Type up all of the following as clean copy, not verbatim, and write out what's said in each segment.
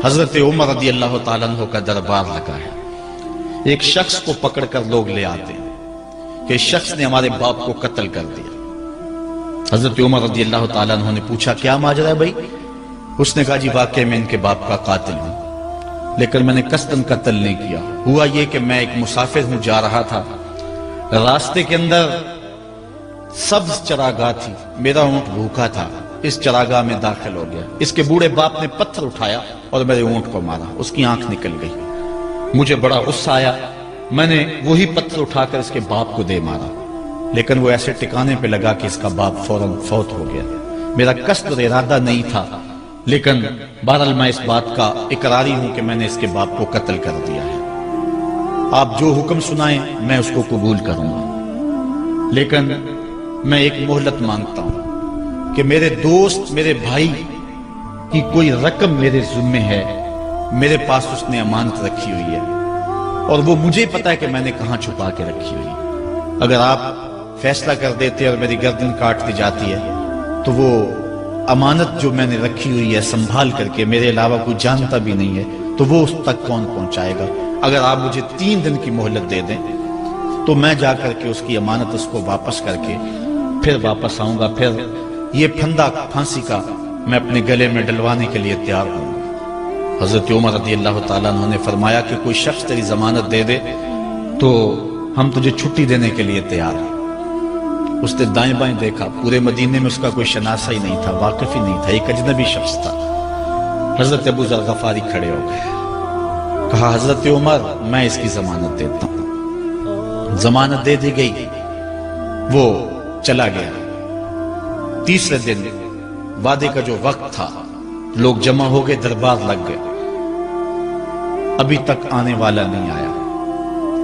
حضرت عمر رضی اللہ تعالیٰ عنہ کا دربار لگا ہے. ایک شخص کو پکڑ کر لوگ لے آتے ہیں کہ اس شخص نے ہمارے باپ کو قتل کر دیا. حضرت عمر رضی اللہ تعالیٰ عنہ نے پوچھا کیا ماجرا ہے بھائی؟ اس نے کہا جی واقعی میں ان کے باپ کا قاتل ہوں، لیکن میں نے قصداً قتل نہیں کیا. ہوا یہ کہ میں ایک مسافر ہوں، جا رہا تھا، راستے کے اندر سبز چراگاہ تھی، میرا اونٹ بھوکا تھا، اس چراگاہ میں داخل ہو گیا. اس کے بوڑھے باپ نے پتھر اٹھایا اور میرے اونٹ کو مارا، اس کی آنکھ نکل گئی. مجھے بڑا غصہ آیا، میں نے وہی پتھر اٹھا کر اس کے باپ کو دے مارا، لیکن وہ ایسے ٹکانے پہ لگا کہ اس کا باپ فوراً فوت ہو گیا. میرا قصد اور ارادہ نہیں تھا، لیکن بہرحال میں اس بات کا اقراری ہوں کہ میں نے اس کے باپ کو قتل کر دیا ہے. آپ جو حکم سنائیں میں اس کو قبول کروں گا، لیکن میں ایک مہلت مانگتا ہوں کہ میرے دوست، میرے بھائی کی کوئی رقم میرے ذمے ہے، میرے پاس اس نے امانت رکھی ہوئی ہے اور وہ مجھے پتا ہے کہ میں نے کہاں چھپا کے رکھی ہوئی ہے. اگر آپ فیصلہ کر دیتے اور میری گردن کاٹ دی جاتی ہے تو وہ امانت جو میں نے رکھی ہوئی ہے سنبھال کر کے، میرے علاوہ کوئی جانتا بھی نہیں ہے، تو وہ اس تک کون پہنچائے گا؟ اگر آپ مجھے 3 دن کی مہلت دے دیں تو میں جا کر کے اس کی امانت اس کو واپس کر کے پھر واپس آؤں گا. پھر یہ پھندا پھانسی کا میں اپنے گلے میں ڈلوانے کے لیے تیار ہوں گا. حضرت عمر رضی اللہ تعالیٰ عنہ نے فرمایا کہ کوئی شخص تیری ضمانت دے دے تو ہم تجھے چھٹی دینے کے لیے تیار ہیں. اس نے دائیں بائیں دیکھا، پورے مدینے میں اس کا کوئی شناسہ ہی نہیں تھا، واقف ہی نہیں تھا، ایک اجنبی شخص تھا. حضرت ابو ذر غفاری کھڑے ہو گئے، کہا حضرت عمر میں اس کی ضمانت دیتا ہوں. ضمانت دے دی گئی، وہ چلا گیا. تیسرے دن وعدے کا جو وقت تھا، لوگ جمع ہو گئے، دربار لگ گئے، ابھی تک آنے والا نہیں آیا.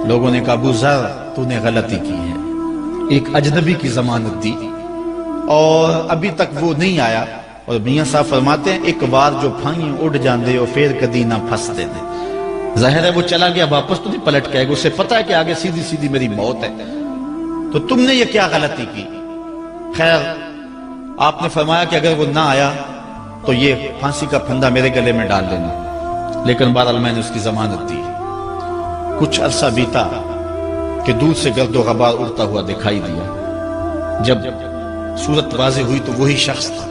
لوگوں نے کہا ابو ذر تو نے غلطی کی ہے، ایک اجنبی کی ضمانت دی اور ابھی تک وہ نہیں آیا. اور میاں صاحب فرماتے ہیں ایک بار جو پھائیں اڑ جاندے اور پھر کدی نہ پھنس دے دے. ظاہر ہے وہ چلا گیا، واپس تو نہیں پلٹ کے آئے گا، اسے پتا ہے کہ آگے سیدھی سیدھی میری موت ہے، تو تم نے یہ کیا غلطی کی؟ خیر آپ نے فرمایا کہ اگر وہ نہ آیا تو یہ پھانسی کا پھندا میرے گلے میں ڈال لینا، لیکن بہرحال میں نے اس کی ضمانت دی. کچھ عرصہ بیتا کہ دور سے گرد و غبار اڑتا ہوا دکھائی دیا. جب صورت واضح ہوئی تو وہی شخص تھا.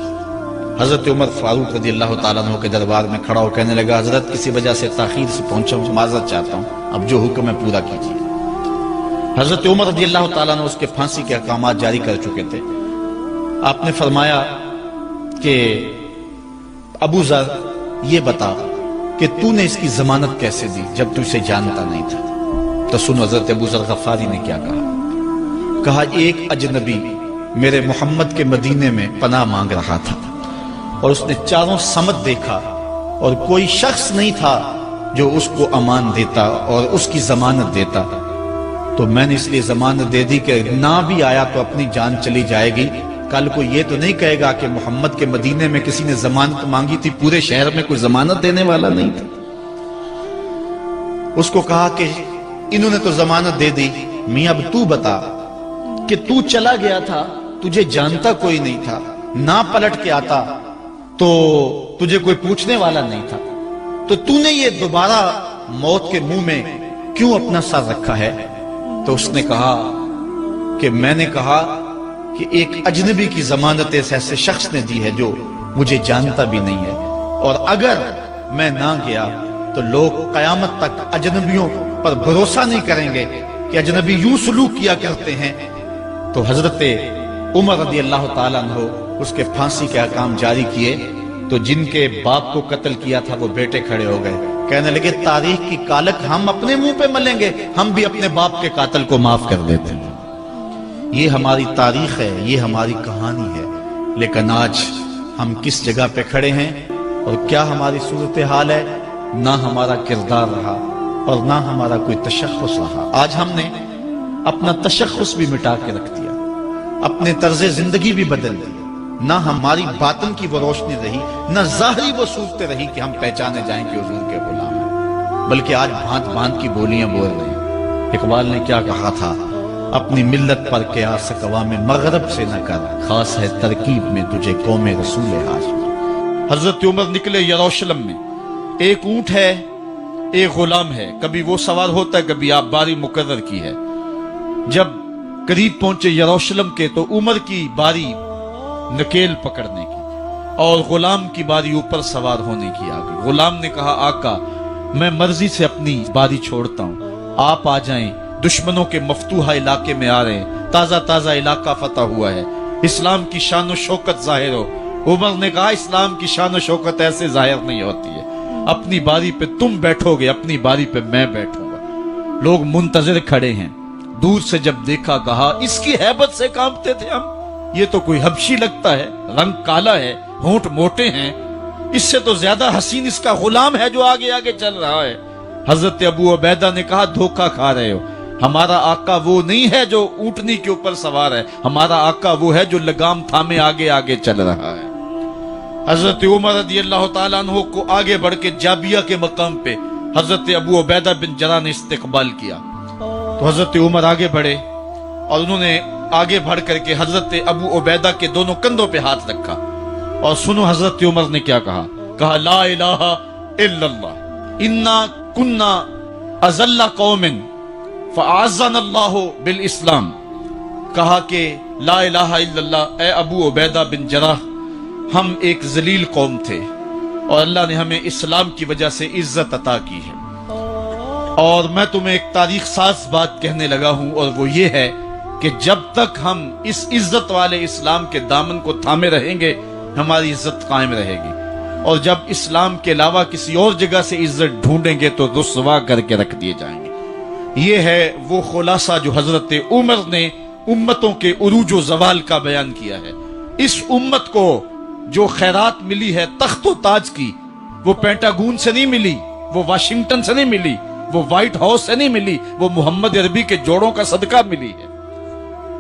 حضرت عمر فاروق رضی اللہ تعالیٰ عنہ کے دربار میں کھڑا ہو کہنے لگا حضرت کسی وجہ سے تاخیر سے پہنچا ہوں، معذرت چاہتا ہوں، اب جو حکم ہے پورا کیجیے. حضرت عمر رضی اللہ تعالیٰ عنہ اس کے پھانسی کے احکامات جاری کر چکے تھے. آپ نے فرمایا کہ ابو ذر یہ بتا کہ تو نے اس کی ضمانت کیسے دی جب تو اسے جانتا نہیں تھا؟ تو سن حضرت ابو ذر غفاری نے کیا کہا ایک اجنبی میرے محمد کے مدینے میں پناہ مانگ رہا تھا اور اس نے چاروں سمت دیکھا اور کوئی شخص نہیں تھا جو اس کو امان دیتا اور اس کی ضمانت دیتا، تو میں نے اس لیے ضمانت دے دی کہ نہ بھی آیا تو اپنی جان چلی جائے گی. کل کو یہ تو نہیں کہے گا کہ محمد کے مدینے میں کسی نے ضمانت مانگی تھی، پورے شہر میں کوئی ضمانت دینے والا نہیں تھا. اس کو کہا کہ انہوں نے تو ضمانت دے دی، میاں اب تو بتا کہ تو چلا گیا تھا، تجھے جانتا کوئی نہیں تھا، نہ پلٹ کے آتا تو تجھے کوئی پوچھنے والا نہیں تھا، تو تو نے یہ دوبارہ موت کے منہ میں کیوں اپنا سر رکھا ہے؟ تو اس نے کہا کہ میں نے کہا کہ ایک اجنبی کی ضمانت ایسے شخص نے دی ہے جو مجھے جانتا بھی نہیں ہے، اور اگر میں نہ گیا تو لوگ قیامت تک اجنبیوں پر بھروسہ نہیں کریں گے کہ اجنبی یوں سلوک کیا کرتے ہیں. تو حضرت عمر رضی اللہ تعالیٰ عنہ اس کے پھانسی کے احکام جاری کیے. تو جن کے باپ کو قتل کیا تھا وہ بیٹے کھڑے ہو گئے، کہنے لگے تاریخ کی کالک ہم اپنے منہ پہ ملیں گے، ہم بھی اپنے باپ کے قاتل کو معاف کر دیتے ہیں. یہ ہماری تاریخ ہے، یہ ہماری کہانی ہے، لیکن آج ہم کس جگہ پہ کھڑے ہیں اور کیا ہماری صورتحال ہے؟ نہ ہمارا کردار رہا اور نہ ہمارا کوئی تشخص رہا. آج ہم نے اپنا تشخص بھی مٹا کے رکھ دیا، اپنے طرز زندگی بھی بدل دی. نہ ہماری باطن کی وہ روشنی رہی، نہ ظاہری وہ صورتیں رہی کہ ہم پہچانے جائیں کہ حضور کے غلام ہیں، بلکہ آج بھانت بھانت کی بولیاں بول رہے ہیں. اقبال نے کیا کہا تھا؟ اپنی ملت پر قیاس اقوام مغرب سے نہ کر، خاص ہے ترکیب میں تجھے قوم رسول ہاشمی. حضرت عمر نکلے یروشلم میں ایک اونٹ ہے، ایک غلام ہے، کبھی وہ سوار ہوتا ہے، کبھی آپ باری مقرر کی ہے۔ جب قریب پہنچے یروشلم کے تو عمر کی باری نکیل پکڑنے کی اور غلام کی باری اوپر سوار ہونے کی آ گئی۔ غلام نے کہا آقا میں مرضی سے اپنی باری چھوڑتا ہوں، آپ آ جائیں، دشمنوں کے مفتوحہ علاقے میں آ رہے ہیں، تازہ تازہ علاقہ فتح ہوا ہے، اسلام کی شان و شوکت ظاہر ہو۔ عمر نے کہا اسلام کی شان و شوکت ایسے ظاہر نہیں ہوتی ہے، اپنی باری پہ تم بیٹھو گے، اپنی باری پہ میں بیٹھوں گا۔ لوگ منتظر کھڑے ہیں، دور سے جب دیکھا کہا اس کی ہیبت سے کانپتے تھے ہم، یہ تو کوئی حبشی لگتا ہے، رنگ کالا ہے، ہونٹ موٹے ہیں، اس سے تو زیادہ حسین اس کا غلام ہے جو آگے آگے چل رہا ہے۔ حضرت ابو عبیدہ نے کہا دھوکہ کھا رہے ہو، ہمارا آقا وہ نہیں ہے جو اونٹنی کے اوپر سوار ہے، ہمارا آقا وہ ہے جو لگام تھامے آگے آگے چل رہا ہے۔ حضرت عمر رضی اللہ تعالیٰ عنہ کو آگے بڑھ کے جابیہ کے مقام پہ حضرت ابو عبیدہ بن جراح نے استقبال کیا، تو حضرت عمر آگے بڑھے اور انہوں نے آگے بڑھ کر کے حضرت ابو عبیدہ کے دونوں کندھوں پہ ہاتھ رکھا، اور سنو حضرت عمر نے کیا کہا لا الہ الا اللہ انا کنا اذل قوم فاعزنا اللہ بالاسلام۔ کہا کہ لا الہ الا اللہ، اے ابو عبیدہ بن جراح، ہم ایک ذلیل قوم تھے اور اللہ نے ہمیں اسلام کی وجہ سے عزت عطا کی ہے، اور میں تمہیں ایک تاریخ ساز بات کہنے لگا ہوں، اور وہ یہ ہے کہ جب تک ہم اس عزت والے اسلام کے دامن کو تھامے رہیں گے ہماری عزت قائم رہے گی، اور جب اسلام کے علاوہ کسی اور جگہ سے عزت ڈھونڈیں گے تو رسوا کر کے رکھ دیے جائیں گے۔ یہ ہے وہ خلاصہ جو حضرت عمر نے امتوں کے عروج و زوال کا بیان کیا ہے۔ اس امت کو جو خیرات ملی ہے تخت و تاج کی، وہ پینٹاگون سے نہیں ملی، وہ واشنگٹن سے نہیں ملی، وہ وائٹ ہاؤس سے نہیں ملی، وہ محمد عربی کے جوڑوں کا صدقہ ملی ہے۔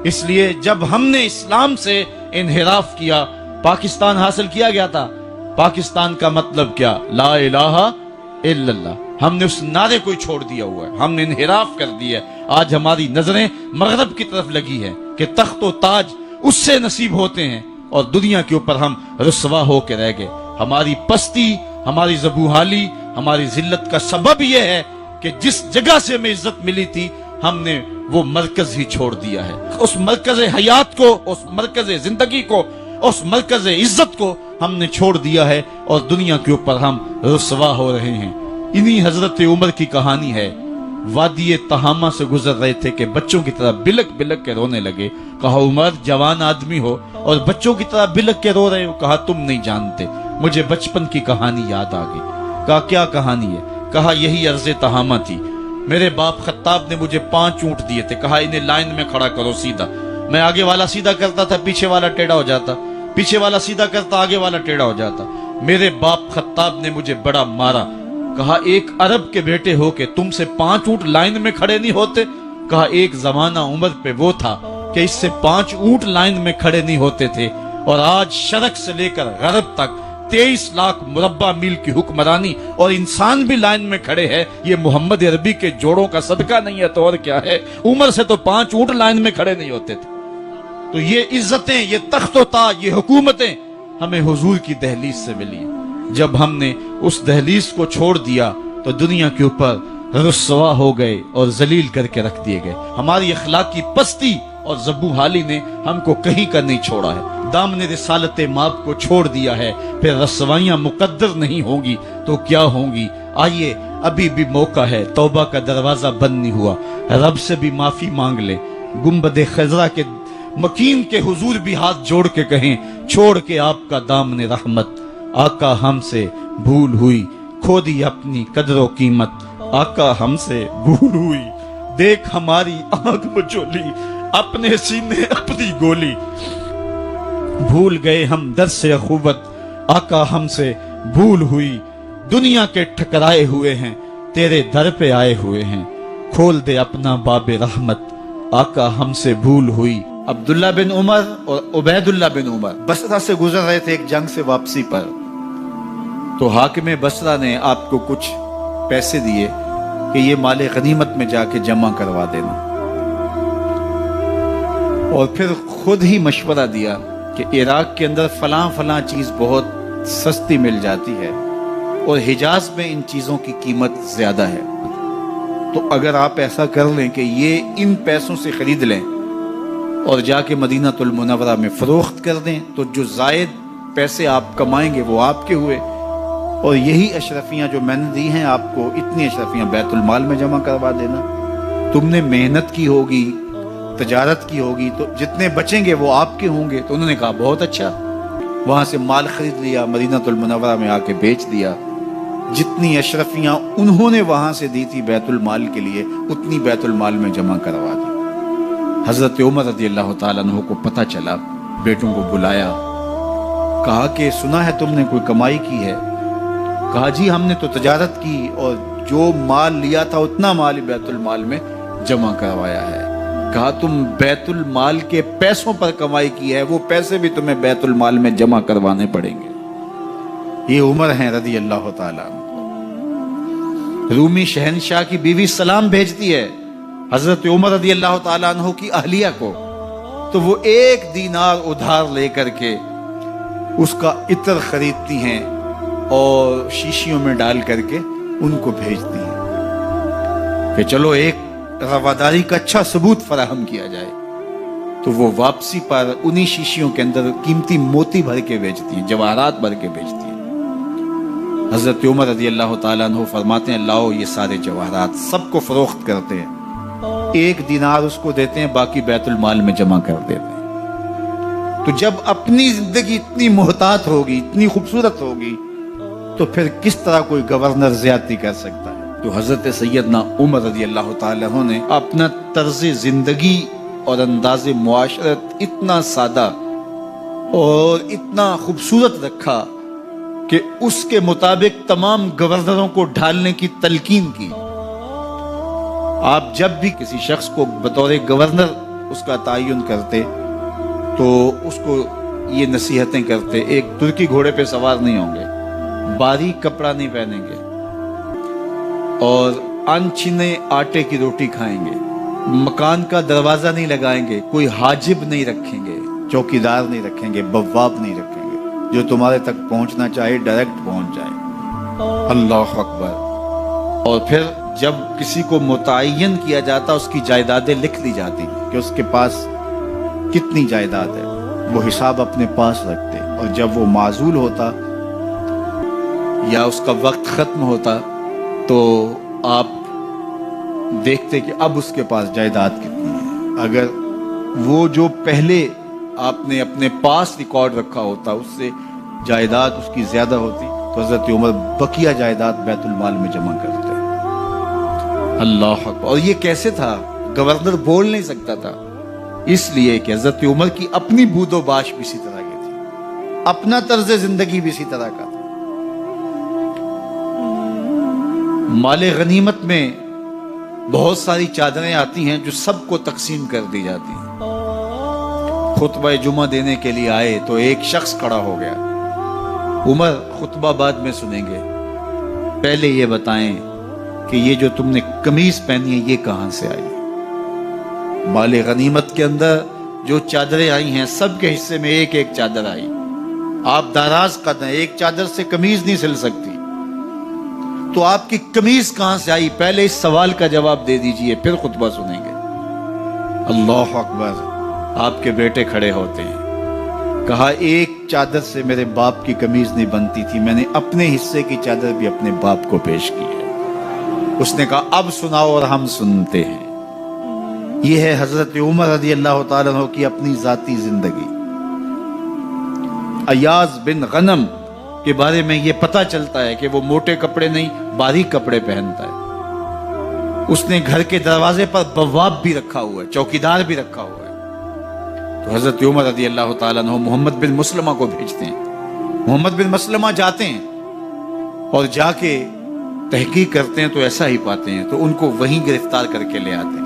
اس لیے جب ہم نے اسلام سے انحراف کیا، پاکستان حاصل کیا گیا تھا، پاکستان کا مطلب کیا؟ لا الہ الا اللہ۔ ہم نے اس نعرے کو چھوڑ دیا ہوا ہے، ہم نے انحراف کر دیا ہے۔ آج ہماری نظریں مغرب کی طرف لگی ہے کہ تخت و تاج اس سے نصیب ہوتے ہیں، اور دنیا کے اوپر ہم رسوا ہو کے رہ گئے۔ ہماری پستی، ہماری زبوحالی، ہماری ذلت کا سبب یہ ہے کہ جس جگہ سے ہمیں عزت ملی تھی ہم نے وہ مرکز ہی چھوڑ دیا ہے۔ اس مرکز حیات کو، اس مرکز زندگی کو، اس مرکز عزت کو ہم نے چھوڑ دیا ہے، اور دنیا کے اوپر ہم رسوا ہو رہے ہیں۔ انہی حضرت عمر کی کہانی ہے۔ وادی تہامہ سے گزر رہے تھے کہ بچوں کی طرح بلک بلک کے رونے لگے۔ کہا عمر جوان آدمی ہو اور بچوں کی طرح بلک کے رو رہے ہو؟ کہا تم نہیں جانتے، مجھے بچپن کی کہانی یاد آ گئی۔ کہا کیا کہانی ہے؟ کہا یہی عرض تہامہ تھی، میرے باپ خطاب نے مجھے 5 اونٹ دیے تھے، کہا انہیں لائن میں کھڑا کرو سیدھا۔ میں آگے والا سیدھا کرتا تھا، پیچھے والا ٹیڑھا ہو جاتا، پیچھے والا سیدھا کرتا، آگے والا ٹیڑھا ہو جاتا۔ میرے باپ خطاب نے مجھے بڑا مارا۔ کہا ایک عرب کے بیٹے ہو کے تم سے 5 اونٹ لائن میں کھڑے نہیں ہوتے؟ کہا ایک زمانہ عمر پہ وہ تھا کہ اس سے 5 اونٹ لائن میں کھڑے نہیں ہوتے تھے، اور آج شرق سے لے کر غرب تک 23 لاکھ مربع میل کی حکمرانی اور انسان بھی لائن میں کھڑے ہیں۔ یہ محمد عربی کے جوڑوں کا صدقہ نہیں ہے تو اور کیا ہے؟ عمر سے تو 5 اونٹ لائن میں کھڑے نہیں ہوتے تھے۔ تو یہ عزتیں، یہ تخت و تاج، یہ حکومتیں ہمیں حضور کی دہلیز سے ملی ہیں۔ جب ہم نے اس دہلیز کو چھوڑ دیا تو دنیا کے اوپر رسوا ہو گئے اور ذلیل کر کے رکھ دیے گئے۔ ہماری اخلاقی پستی اور زبوحالی نے ہم کو کہیں کا نہیں چھوڑا ہے۔ دامن رسالت ماب کو چھوڑ دیا ہے، پھر رسوائیاں مقدر نہیں ہوں گی تو کیا ہوں گی؟ آئیے ابھی بھی موقع ہے، توبہ کا دروازہ بند نہیں ہوا، رب سے بھی معافی مانگ لے۔ گنبد خضرا کے مکین کے حضور بھی ہاتھ جوڑ کے کہیں چھوڑ کے آپ کا دامن رحمت، آقا ہم سے بھول ہوئی، کھو دی اپنی قدر و قیمت، آقا ہم سے بھول ہوئی، دیکھ ہماری آنکھ مچولی، اپنے سینے اپنی گولی، بھول گئے ہم درس اخوت، آقا ہم سے بھول ہوئی، دنیا کے ٹھکرائے ہوئے ہیں، تیرے در پہ آئے ہوئے ہیں، کھول دے اپنا باب رحمت، آقا ہم سے بھول ہوئی۔ عبداللہ بن عمر اور عبید اللہ بن عمر بصرہ سے گزر رہے تھے ایک جنگ سے واپسی پر، تو حاکم بصرہ نے آپ کو کچھ پیسے دیے کہ یہ مال غنیمت میں جا کے جمع کروا دینا، اور پھر خود ہی مشورہ دیا کہ عراق کے اندر فلاں فلاں چیز بہت سستی مل جاتی ہے، اور حجاز میں ان چیزوں کی قیمت زیادہ ہے. تو اگر آپ ایسا کر لیں کہ یہ ان پیسوں سے خرید لیں اور جا کے مدینہ المنورہ میں فروخت کر دیں تو جو زائد پیسے آپ کمائیں گے وہ آپ کے ہوئے. اور یہی اشرفیاں جو میں نے دی ہیں آپ کو، اتنی اشرفیاں بیت المال میں جمع کروا دینا. تم نے محنت کی ہوگی، تجارت کی ہوگی، تو جتنے بچیں گے وہ آپ کے ہوں گے. تو انہوں نے کہا بہت اچھا. وہاں سے مال خرید لیا، مدینہ المنورہ میں آ کے بیچ دیا. جتنی اشرفیاں انہوں نے وہاں سے دی تھی بیت المال کے لیے، اتنی بیت المال میں جمع کروا دی. حضرت عمر رضی اللہ تعالیٰ عنہ کو پتہ چلا، بیٹوں کو بلایا، کہا کہ سنا ہے تم نے کوئی کمائی کی ہے؟ کہا جی ہم نے تو تجارت کی اور جو مال لیا تھا اتنا مال بیت المال میں جمع کروایا ہے. کہا تم بیت المال کے پیسوں پر کمائی کی ہے، وہ پیسے بھی تمہیں بیت المال میں جمع کروانے پڑیں گے. یہ عمر ہیں رضی اللہ تعالیٰ عنہ. رومی شہنشاہ کی بیوی سلام بھیجتی ہے حضرت عمر رضی اللہ تعالیٰ عنہ کی اہلیہ کو، تو وہ 1 دینار ادھار لے کر کے اس کا عطر خریدتی ہیں اور شیشیوں میں ڈال کر کے ان کو بھیجتی ہیں کہ چلو ایک رواداری کا اچھا ثبوت فراہم کیا جائے. تو وہ واپسی پر انہی شیشیوں کے اندر قیمتی موتی بھر کے بیچتی ہیں، جواہرات بھر کے بیچتی ہیں. حضرت عمر رضی اللہ تعالیٰ عنہ فرماتے ہیں لاؤ یہ سارے جواہرات، سب کو فروخت کرتے ہیں. 1 دینار اس کو دیتے ہیں، باقی بیت المال میں جمع کر دیتے ہیں. تو جب اپنی زندگی اتنی محتاط ہوگی، اتنی خوبصورت ہوگی، تو پھر کس طرح کوئی گورنر زیادتی کر سکتا ہے؟ تو حضرت سیدنا عمر رضی اللہ تعالیٰ عنہ نے اپنا طرز زندگی اور انداز معاشرت اتنا سادہ اور اتنا خوبصورت رکھا کہ اس کے مطابق تمام گورنروں کو ڈھالنے کی تلقین کی. آپ جب بھی کسی شخص کو بطور گورنر اس کا تعین کرتے تو اس کو یہ نصیحتیں کرتے: ایک ترکی گھوڑے پہ سوار نہیں ہوں گے، باریک کپڑا نہیں پہنیں گے، اور انچھنے آٹے کی روٹی کھائیں گے، مکان کا دروازہ نہیں لگائیں گے، کوئی حاجب نہیں رکھیں گے، چوکیدار نہیں رکھیں گے، بواب نہیں رکھیں گے، جو تمہارے تک پہنچنا چاہے ڈائریکٹ پہنچ جائے. اللہ اکبر. اور پھر جب کسی کو متعین کیا جاتا اس کی جائیدادیں لکھ لی جاتی کہ اس کے پاس کتنی جائیداد ہے، وہ حساب اپنے پاس رکھتے. اور جب وہ معزول ہوتا یا اس کا وقت ختم ہوتا تو آپ دیکھتے کہ اب اس کے پاس جائیداد کتنی ہے. اگر وہ جو پہلے آپ نے اپنے پاس ریکارڈ رکھا ہوتا اس سے جائیداد اس کی زیادہ ہوتی تو حضرت عمر بقیہ جائیداد بیت المال میں جمع کرتے. اللہ اکبر. اور یہ کیسے تھا؟ گورنر بول نہیں سکتا تھا، اس لیے کہ حضرت عمر کی اپنی بود و باش بھی اسی طرح کی تھی، اپنا طرز زندگی بھی اسی طرح کا تھا. مال غنیمت میں بہت ساری چادریں آتی ہیں جو سب کو تقسیم کر دی جاتی ہیں. خطبہ جمعہ دینے کے لیے آئے تو ایک شخص کھڑا ہو گیا. عمر خطبہ بعد میں سنیں گے، پہلے یہ بتائیں کہ یہ جو تم نے قمیض پہنی ہے یہ کہاں سے آئی؟ مال غنیمت کے اندر جو چادریں آئی ہیں سب کے حصے میں ایک ایک چادر آئی. آپ داراز قد ہیں، ایک چادر سے قمیض نہیں سل سکتی، تو آپ کی قمیض کہاں سے آئی؟ پہلے اس سوال کا جواب دے دیجئے، پھر خطبہ سنیں گے. اللہ اکبر. آپ کے بیٹے کھڑے ہوتے ہیں، کہا ایک چادر سے میرے باپ کی قمیض نہیں بنتی تھی، میں نے اپنے حصے کی چادر بھی اپنے باپ کو پیش کی ہے. اس نے کہا اب سناؤ اور ہم سنتے ہیں. یہ ہے حضرت عمر رضی اللہ تعالیٰ عنہ کی اپنی ذاتی زندگی. ایاز بن غنم کے بارے میں یہ پتہ چلتا ہے کہ وہ موٹے کپڑے نہیں باریک کپڑے پہنتا ہے. اس نے گھر کے دروازے پر بواب بھی رکھا ہوا ہے، چوکیدار بھی رکھا ہوا ہے. تو حضرت عمر رضی اللہ تعالیٰ عنہ محمد بن مسلمہ کو بھیجتے ہیں. محمد بن مسلمہ جاتے ہیں اور جا کے تحقیق کرتے ہیں تو ایسا ہی پاتے ہیں، تو ان کو وہیں گرفتار کر کے لے آتے ہیں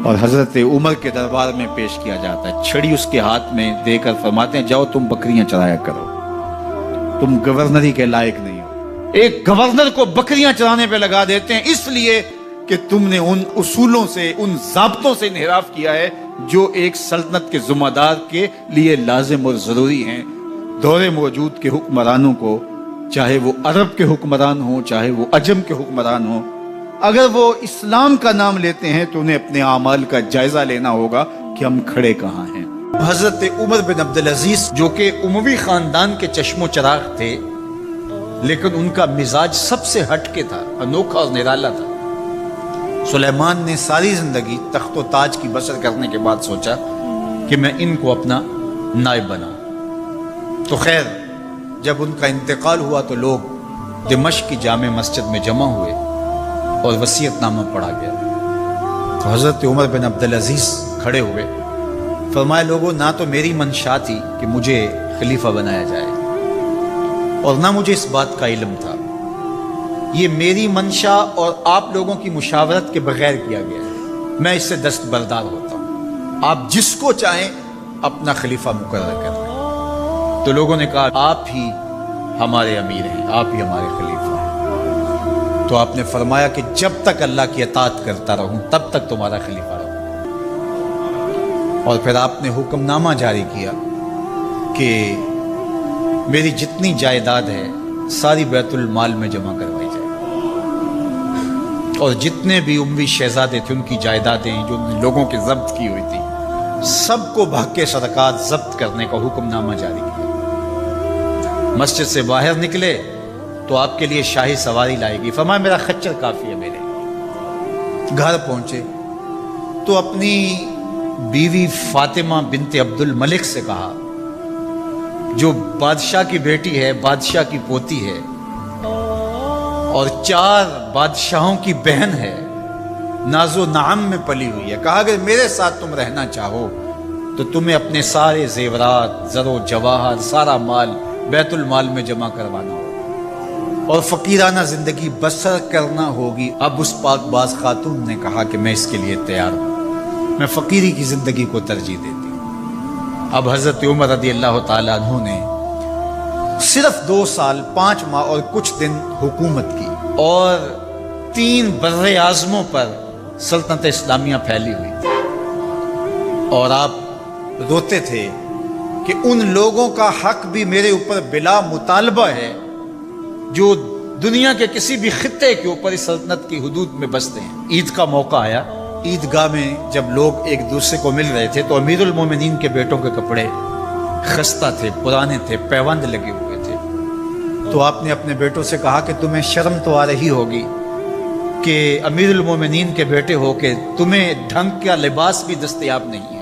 اور حضرت عمر کے دربار میں پیش کیا جاتا ہے. چھڑی اس کے ہاتھ میں دے کر فرماتے ہیں جاؤ تم بکریاں چرایا کرو، تم گورنری کے لائق نہیں ہو. ایک گورنر کو بکریاں چرانے پہ لگا دیتے ہیں اس لیے کہ تم نے ان اصولوں سے، ان ضابطوں سے انحراف کیا ہے جو ایک سلطنت کے ذمہ دار کے لیے لازم اور ضروری ہیں. دور موجود کے حکمرانوں کو چاہے وہ عرب کے حکمران ہوں چاہے وہ عجم کے حکمران ہوں، اگر وہ اسلام کا نام لیتے ہیں تو انہیں اپنے اعمال کا جائزہ لینا ہوگا کہ ہم کھڑے کہاں ہیں۔ حضرت عمر بن عبدالعزیز جو کہ اموی خاندان کے چشم و چراغ تھے، لیکن ان کا مزاج سب سے ہٹ کے تھا، انوکھا اور نرالا تھا۔ سلیمان نے ساری زندگی تخت و تاج کی بسر کرنے کے بعد سوچا کہ میں ان کو اپنا نائب بناؤں۔ تو خیر جب ان کا انتقال ہوا تو لوگ دمشق کی جامع مسجد میں جمع ہوئے اور وصیت نامہ پڑھا گیا۔ تو حضرت عمر بن عبدالعزیز کھڑے ہوئے، فرمایا لوگوں نہ تو میری منشا تھی کہ مجھے خلیفہ بنایا جائے اور نہ مجھے اس بات کا علم تھا، یہ میری منشا اور آپ لوگوں کی مشاورت کے بغیر کیا گیا ہے، میں اس سے دستبردار ہوتا ہوں، آپ جس کو چاہیں اپنا خلیفہ مقرر کر لیں۔ تو لوگوں نے کہا آپ ہی ہمارے امیر ہیں، آپ ہی ہمارے خلیفہ ہیں۔ تو آپ نے فرمایا کہ جب تک اللہ کی اطاعت کرتا رہوں تب تک تمہارا خلیفہ رہوں۔ اور پھر آپ نے حکم نامہ جاری کیا کہ میری جتنی جائیداد ہے ساری بیت المال میں جمع کروائی جائے، اور جتنے بھی اموی شہزادے تھے ان کی جائیدادیں جو لوگوں کے ضبط کی ہوئی تھی سب کو بھاگ سرکار ضبط کرنے کا حکم نامہ جاری کیا۔ مسجد سے باہر نکلے تو آپ کے لیے شاہی سواری لائے گی، فرمایا میرا خچر کافی ہے میرے لیے۔ گھر پہنچے تو اپنی بیوی فاطمہ بنت عبد الملک سے کہا جو بادشاہ کی بیٹی ہے، بادشاہ کی پوتی ہے اور 4 بادشاہوں کی بہن ہے، ناز و نعم میں پلی ہوئی ہے، کہا اگر میرے ساتھ تم رہنا چاہو تو تمہیں اپنے سارے زیورات، زر و جواہر، سارا مال بیت المال میں جمع کروانا ہوگا اور فقیرانہ زندگی بسر کرنا ہوگی۔ اب اس پاک باز خاتون نے کہا کہ میں اس کے لیے تیار ہوں، میں فقیری کی زندگی کو ترجیح دیتی ہوں۔ اب حضرت عمر رضی اللہ تعالیٰ عنہ نے صرف 2 سال 5 ماہ اور کچھ دن حکومت کی اور 3 بر اعظموں پر سلطنت اسلامیہ پھیلی ہوئی تھی، اور آپ روتے تھے کہ ان لوگوں کا حق بھی میرے اوپر بلا مطالبہ ہے جو دنیا کے کسی بھی خطے کے اوپر اس سلطنت کی حدود میں بستے ہیں۔ عید کا موقع آیا، عیدگاہ میں جب لوگ ایک دوسرے کو مل رہے تھے تو امیر المومنین کے بیٹوں کے کپڑے خستہ تھے، پرانے تھے، پیوند لگے ہوئے تھے۔ تو آپ نے اپنے بیٹوں سے کہا کہ تمہیں شرم تو آ رہی ہوگی کہ امیر المومنین کے بیٹے ہو کے تمہیں ڈھنگ کا لباس بھی دستیاب نہیں ہے۔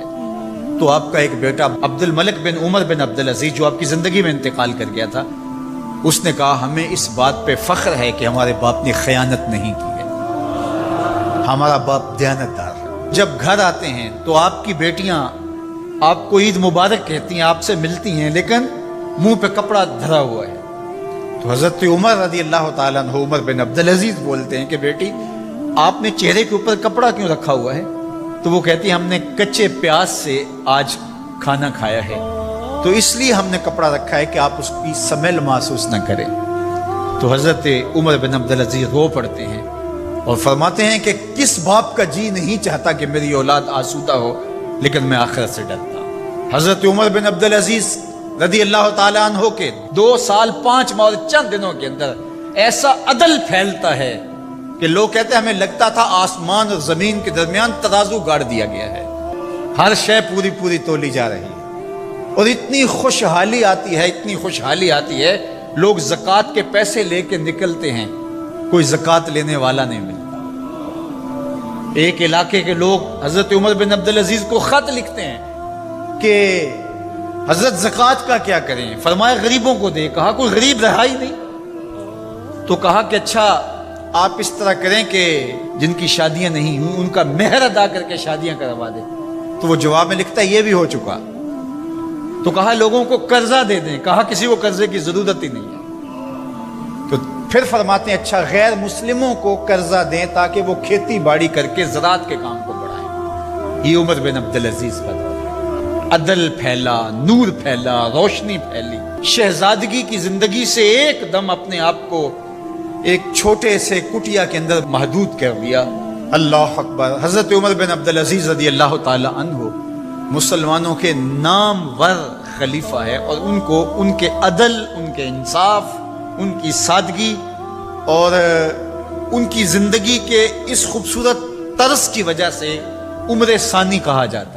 تو آپ کا ایک بیٹا عبد الملک بن عمر بن عبدالعزیز جو آپ کی زندگی میں انتقال کر گیا تھا، اس نے کہا ہمیں اس بات پہ فخر ہے کہ ہمارے باپ نے خیانت نہیں کی ہے، ہمارا باپ دیانتدار ہے۔ جب گھر آتے ہیں تو آپ کی بیٹیاں آپ کو عید مبارک کہتی ہیں، آپ سے ملتی ہیں، لیکن منہ پہ کپڑا دھرا ہوا ہے۔ تو حضرت عمر رضی اللہ تعالیٰ عنہ عمر بن عبدالعزیز بولتے ہیں کہ بیٹی آپ نے چہرے کے اوپر کپڑا کیوں رکھا ہوا ہے؟ تو وہ کہتی ہیں ہم نے کچے پیاز سے آج کھانا کھایا ہے تو اس لیے ہم نے کپڑا رکھا ہے کہ آپ اس کی سمیل محسوس نہ کریں۔ تو حضرت عمر بن عبدالعزیز رو پڑتے ہیں اور فرماتے ہیں کہ کس باپ کا جی نہیں چاہتا کہ میری اولاد آسودہ ہو، لیکن میں آخرت سے ڈرتا ہوں۔ حضرت عمر بن عبدالعزیز رضی اللہ تعالیٰ عنہ کے 2 سال 5 ماہ اور چند دنوں کے اندر ایسا عدل پھیلتا ہے کہ لوگ کہتے ہیں ہمیں لگتا تھا آسمان اور زمین کے درمیان ترازو گاڑ دیا گیا ہے، ہر شے پوری پوری تولی جا رہی ہے، اور اتنی خوشحالی آتی ہے، اتنی خوشحالی آتی ہے، لوگ زکوٰۃ کے پیسے لے کے نکلتے ہیں، کوئی زکوٰۃ لینے والا نہیں ملتا۔ ایک علاقے کے لوگ حضرت عمر بن عبدالعزیز کو خط لکھتے ہیں کہ حضرت زکوٰۃ کا کیا کریں؟ فرمایا غریبوں کو دے۔ کہا کوئی غریب رہا ہی نہیں۔ تو کہا کہ اچھا آپ اس طرح کریں کہ جن کی شادیاں نہیں ہوئی ان کا مہر ادا کر کے شادیاں کروا دیں۔ تو وہ جواب میں لکھتا ہے یہ بھی ہو چکا۔ تو کہا لوگوں کو قرضہ دے دیں۔ کہا کسی کو قرضے کی ضرورت ہی نہیں ہے۔ تو پھر فرماتے ہیں اچھا غیر مسلموں کو قرضہ دیں تاکہ وہ کھیتی باڑی کر کے زراعت کے کام کو بڑھائیں۔ یہ عمر بن عبدالعزیز کا عدل پھیلا، نور پھیلا، روشنی پھیلی، شہزادگی کی زندگی سے ایک دم اپنے آپ کو ایک چھوٹے سے کٹیا کے اندر محدود کر دیا۔ اللہ اکبر۔ حضرت عمر بن عبدالعزیز رضی اللہ تعالی عنہ مسلمانوں کے نامور خلیفہ ہے، اور ان کو ان کے عدل، ان کے انصاف ان کی سادگی اور ان کی زندگی کے اس خوبصورت طرز کی وجہ سے عمر ثانی کہا جاتا ہے۔